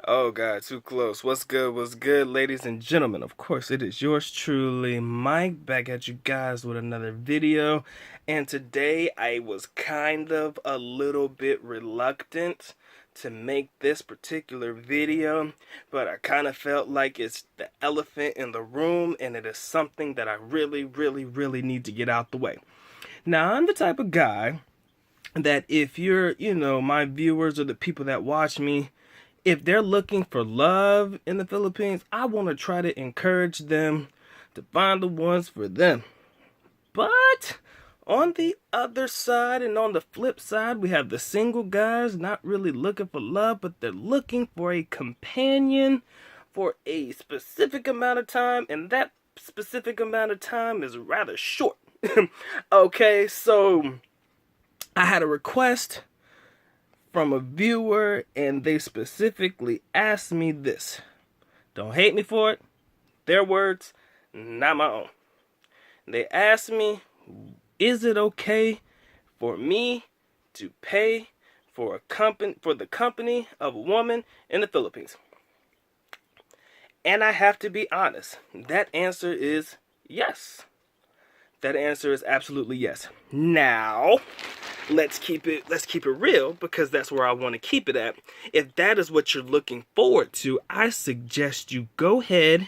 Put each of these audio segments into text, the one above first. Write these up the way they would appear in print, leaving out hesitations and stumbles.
Oh God, too close. What's good, ladies and gentlemen? Of course, it is yours truly, Mike, back at you guys with another video. And today I was kind of a little bit reluctant to make this particular video, but I kind of felt like it's the elephant in the room, and it is something that I really need to get out the way. Now, I'm the type of guy that if you're, my viewers or the people that watch me, if they're looking for love in the Philippines, I want to try to encourage them to find the ones for them. But on the other side and on the flip side, we have the single guys not really looking for love, but they're looking for a companion for a specific amount of time, and that specific amount of time is rather short. Okay, so I had a request from a viewer, and they specifically asked me this. Don't hate me for it. Their words, not my own. They asked me, is it okay for me to pay for the company of a woman in the Philippines? And I have to be honest. That answer is yes. That answer is absolutely yes. Now, let's keep it real, because that's where I want to keep it at. If that is what you're looking forward to, I suggest you go ahead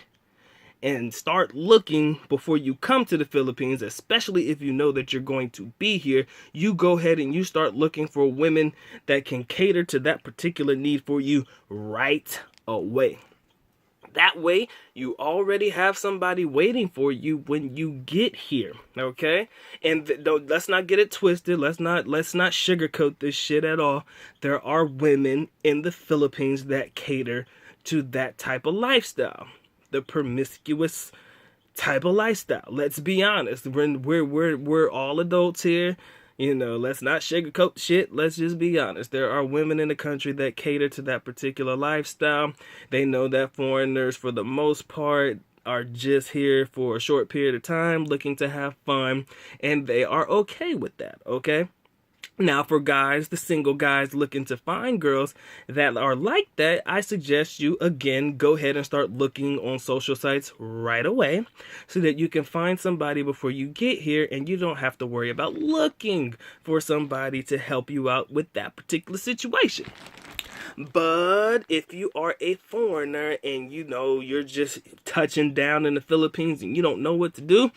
and start looking before you come to the Philippines, especially if you know that you're going to be here. You go ahead and you start looking for women that can cater to that particular need for you right away. That way, you already have somebody waiting for you when you get here, okay? And let's not get it twisted. Let's not sugarcoat this shit at all. There are women in the Philippines that cater to that type of lifestyle, the promiscuous type of lifestyle. Let's be honest. We're all adults here. Let's not sugarcoat shit. Let's just be honest. There are women in the country that cater to that particular lifestyle. They know that foreigners, for the most part, are just here for a short period of time, looking to have fun, and they are okay with that, okay? Now, for guys, the single guys looking to find girls that are like that, I suggest you, again, go ahead and start looking on social sites right away so that you can find somebody before you get here, and you don't have to worry about looking for somebody to help you out with that particular situation. But if you are a foreigner and you're just touching down in the Philippines and you don't know what to do,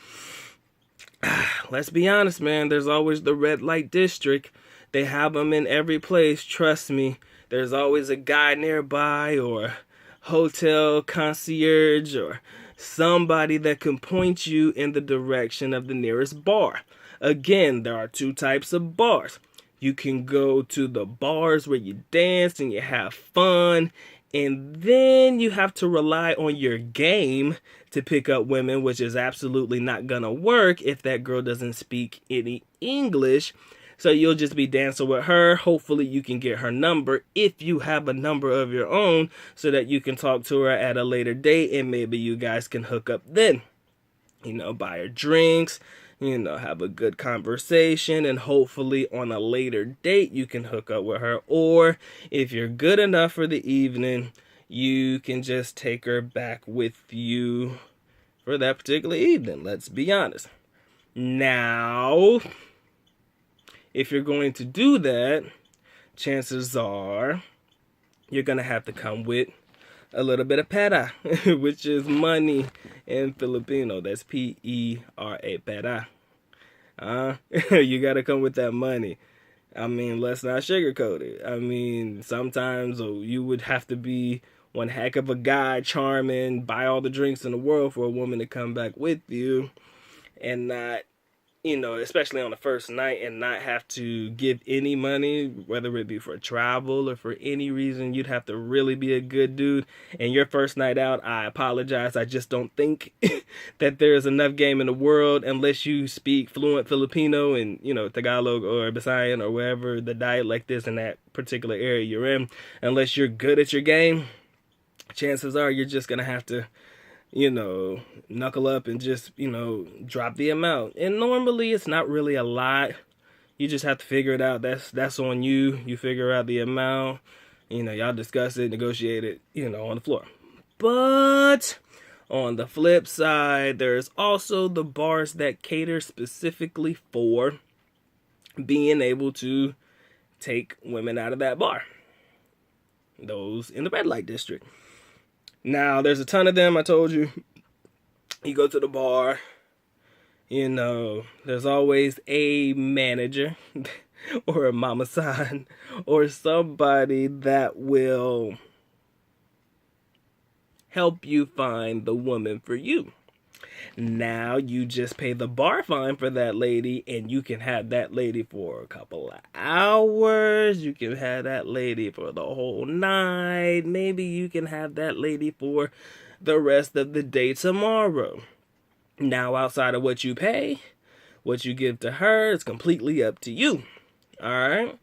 let's be honest, man. There's always the red light district. They have them in every place. Trust me. There's always a guy nearby, or hotel concierge, or somebody that can point you in the direction of the nearest bar. Again, there are two types of bars. You can go to the bars where you dance and you have fun, and then you have to rely on your game to pick up women, which is absolutely not gonna work if that girl doesn't speak any English. So you'll just be dancing with her. Hopefully you can get her number if you have a number of your own, so that you can talk to her at a later date, and maybe you guys can hook up then. Buy her drinks, have a good conversation, and hopefully on a later date you can hook up with her. Or if you're good enough for the evening, you can just take her back with you for that particular evening. Let's be honest. Now, if you're going to do that, chances are you're going to have to come with a little bit of pera, which is money in Filipino. That's P-E-R-A, pera. You got to come with that money. Let's not sugarcoat it. Sometimes you would have to be one heck of a guy, charming, buy all the drinks in the world for a woman to come back with you, and not, especially on the first night, and not have to give any money, whether it be for travel or for any reason. You'd have to really be a good dude. And your first night out, I apologize, I just don't think that there's enough game in the world, unless you speak fluent Filipino and, Tagalog or Visayan or wherever the dialect is in that particular area you're in. Unless you're good at your game, chances are you're just gonna have to knuckle up and just, drop the amount. And normally it's not really a lot. You just have to figure it out. That's on you. You figure out the amount. Y'all discuss it, negotiate it, on the floor. But on the flip side, there's also the bars that cater specifically for being able to take women out of that bar. Those in the red light district. Now, there's a ton of them, I told you. You go to the bar, there's always a manager or a mama san or somebody that will help you find the woman for you. Now you just pay the bar fine for that lady, and you can have that lady for a couple of hours. You can have that lady for the whole night. Maybe you can have that lady for the rest of the day tomorrow. Now, outside of what you pay, what you give to her, it's completely up to you. All right?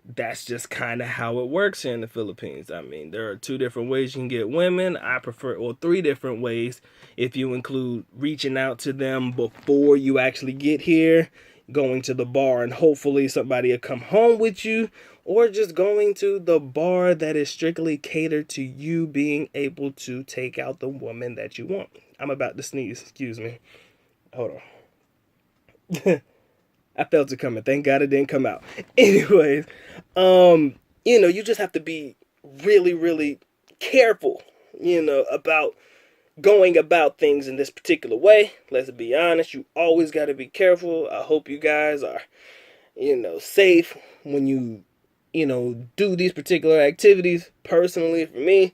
That's just kind of how it works here in the Philippines. I mean, there are 2 different ways you can get women. I prefer, 3 different ways if you include reaching out to them before you actually get here, going to the bar and hopefully somebody will come home with you, or just going to the bar that is strictly catered to you being able to take out the woman that you want. I'm about to sneeze. Excuse me. Hold on. I felt it coming. Thank God it didn't come out. Anyways, you just have to be really, really careful, about going about things in this particular way. Let's be honest. You always got to be careful. I hope you guys are, safe when you, do these particular activities. Personally, for me,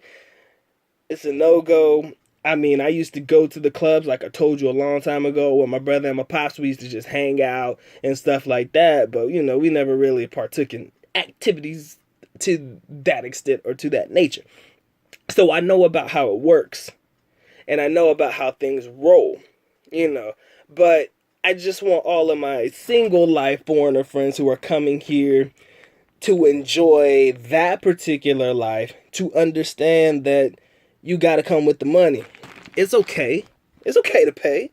it's a no-go. I mean, I used to go to the clubs, like I told you a long time ago, where my brother and my pops, we used to just hang out and stuff like that. But, we never really partook in activities to that extent or to that nature. So I know about how it works. And I know about how things roll, But I just want all of my single life foreigner friends who are coming here to enjoy that particular life, to understand that you got to come with the money. It's okay. It's okay to pay.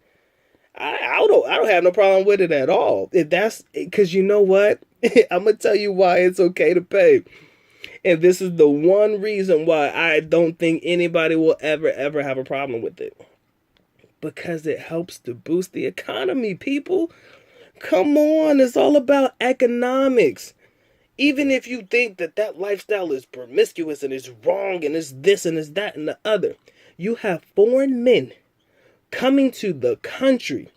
I don't have no problem with it at all. If that's because you know what? I'm going to tell you why it's okay to pay. And this is the one reason why I don't think anybody will ever have a problem with it. Because it helps to boost the economy, people. Come on, it's all about economics. Even if you think that lifestyle is promiscuous and is wrong and is this and is that and the other, you have foreign men coming to the country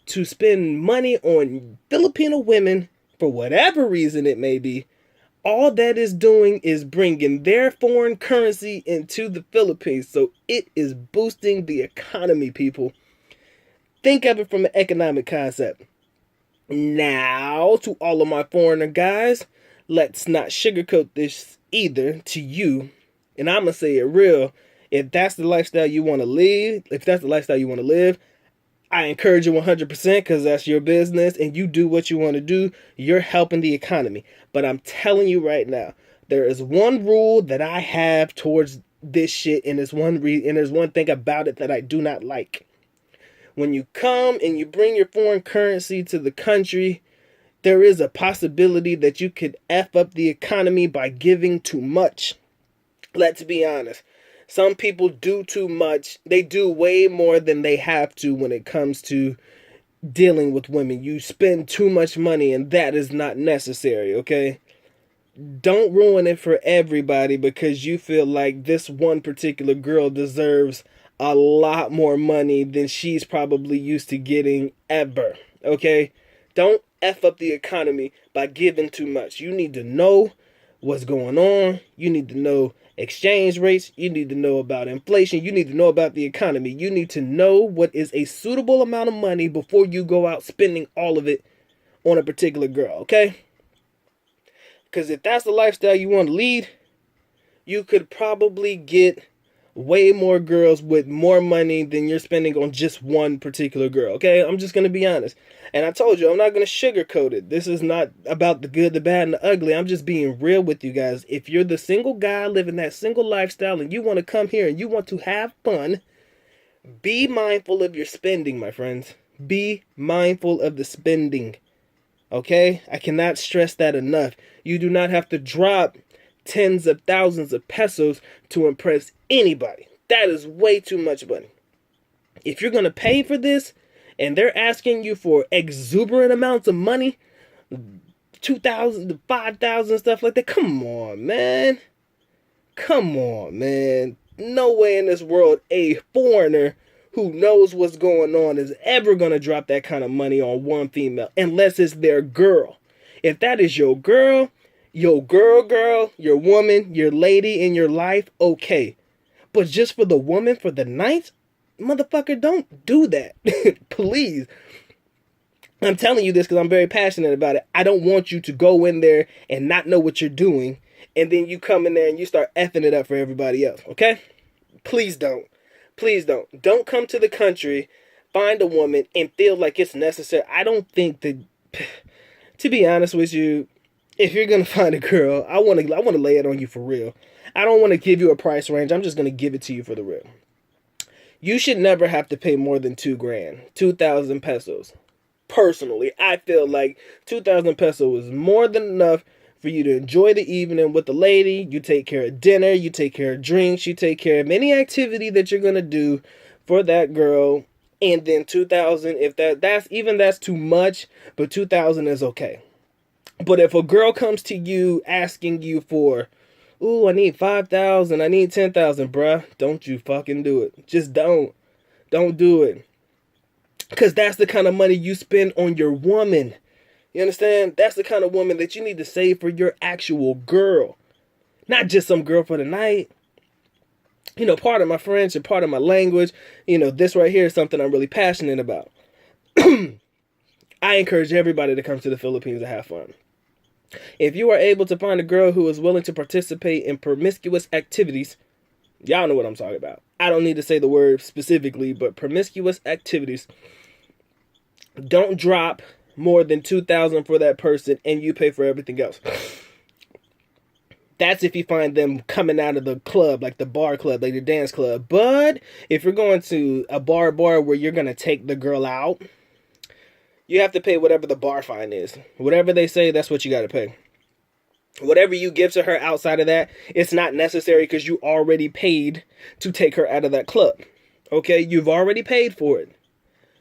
to spend money on Filipino women for whatever reason it may be. All that is doing is bringing their foreign currency into the Philippines. So it is boosting the economy, people. Think of it from an economic concept. Now, to all of my foreigner guys, let's not sugarcoat this either to you. And I'm going to say it real. If that's the lifestyle you want to live, I encourage you 100% because that's your business and you do what you want to do. You're helping the economy. But I'm telling you right now, there is one rule that I have towards this shit, and there's one thing about it that I do not like. When you come and you bring your foreign currency to the country, there is a possibility that you could F up the economy by giving too much. Let's be honest. Some people do too much. They do way more than they have to when it comes to dealing with women. You spend too much money and that is not necessary, okay? Don't ruin it for everybody because you feel like this one particular girl deserves a lot more money than she's probably used to getting ever, okay? Don't F up the economy by giving too much. You need to know what's going on. You need to know exchange rates. You need to know about inflation. You need to know about the economy. You need to know what is a suitable amount of money before you go out spending all of it on a particular girl, okay? Because if that's the lifestyle you want to lead, you could probably get way more girls with more money than you're spending on just one particular girl, okay? I'm just going to be honest. And I told you, I'm not going to sugarcoat it. This is not about the good, the bad, and the ugly. I'm just being real with you guys. If you're the single guy living that single lifestyle and you want to come here and you want to have fun, be mindful of your spending, my friends. Be mindful of the spending, okay? I cannot stress that enough. You do not have to drop tens of thousands of pesos to impress anybody. That is way too much money. If you're going to pay for this and they're asking you for exuberant amounts of money, 2,000 to 5,000, stuff like that, come on, man. Come on, man. No way in this world a foreigner who knows what's going on is ever going to drop that kind of money on one female unless it's their girl. If that is your girl, your woman, your lady in your life, okay. But just for the woman, for the night, motherfucker, don't do that. Please. I'm telling you this because I'm very passionate about it. I don't want you to go in there and not know what you're doing, and then you come in there and you start effing it up for everybody else, okay? Please don't. Please don't. Don't come to the country, find a woman, and feel like it's necessary. I don't think that, to be honest with you, if you're going to find a girl, I want to lay it on you for real. I don't want to give you a price range. I'm just going to give it to you for the real. You should never have to pay more than 2 grand, 2,000 pesos. Personally, I feel like 2,000 pesos is more than enough for you to enjoy the evening with the lady. You take care of dinner, you take care of drinks, you take care of any activity that you're going to do for that girl. And then 2,000, if that's too much, but 2,000 is okay. But if a girl comes to you asking you for, ooh, I need 5,000, I need 10,000, bruh, don't you fucking do it. Just don't. Don't do it. Because that's the kind of money you spend on your woman. You understand? That's the kind of woman that you need to save for your actual girl. Not just some girl for the night. You know, part of my French and part of my language, you know, this right here is something I'm really passionate about. I encourage everybody to come to the Philippines and have fun. If you are able to find a girl who is willing to participate in promiscuous activities, y'all know what I'm talking about. I don't need to say the word specifically, but promiscuous activities, don't drop more than 2,000 for that person and you pay for everything else. That's if you find them coming out of the club, like the bar club, like the dance club. But if you're going to a bar where you're going to take the girl out, you have to pay whatever the bar fine is. Whatever they say, that's what you got to pay. Whatever you give to her outside of that, it's not necessary because you already paid to take her out of that club. Okay? You've already paid for it.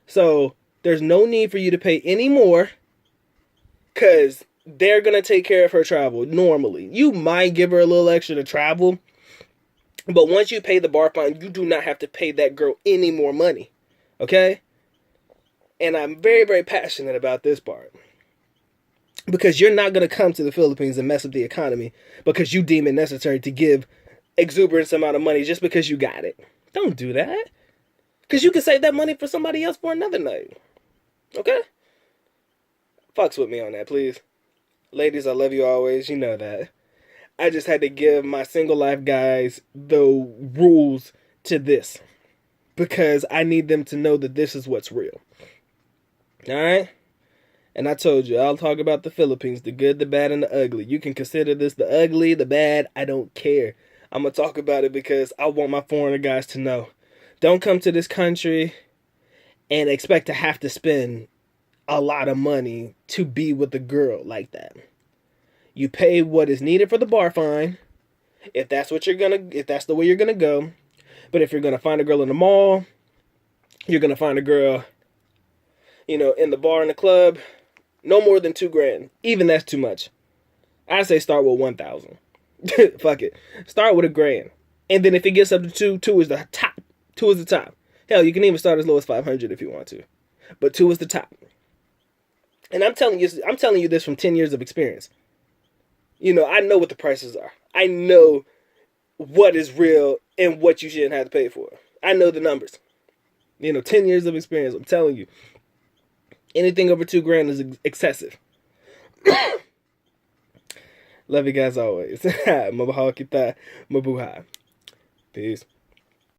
So there's no need for you to pay any more because they're going to take care of her travel normally. You might give her a little extra to travel, but once you pay the bar fine, you do not have to pay that girl any more money. Okay? And I'm very, very passionate about this part. Because you're not going to come to the Philippines and mess up the economy because you deem it necessary to give exuberant amount of money just because you got it. Don't do that. Because you can save that money for somebody else for another night. Okay? Fucks with me on that, please. Ladies, I love you always. You know that. I just had to give my single life guys the rules to this. Because I need them to know that this is what's real. Alright? And I told you, I'll talk about the Philippines, the good, the bad, and the ugly. You can consider this the ugly, the bad. I don't care. I'm going to talk about it because I want my foreigner guys to know. Don't come to this country and expect to have to spend a lot of money to be with a girl like that. You pay what is needed for the bar fine, if that's the way you're going to go. But if you're going to find a girl in the mall, you're going to find a girl, you know, in the bar, in the club, no more than 2 grand. Even that's too much. I say start with 1,000. Fuck it. Start with $1,000. And then if it gets up to 2 is the top. 2 is the top. Hell, you can even start as low as 500 if you want to. But 2 is the top. And I'm telling you this from 10 years of experience. You know, I know what the prices are. I know what is real and what you shouldn't have to pay for. I know the numbers. You know, 10 years of experience, I'm telling you. Anything over 2 grand is excessive. Love you guys always. Mabuhay kita. Mabuhay. Peace.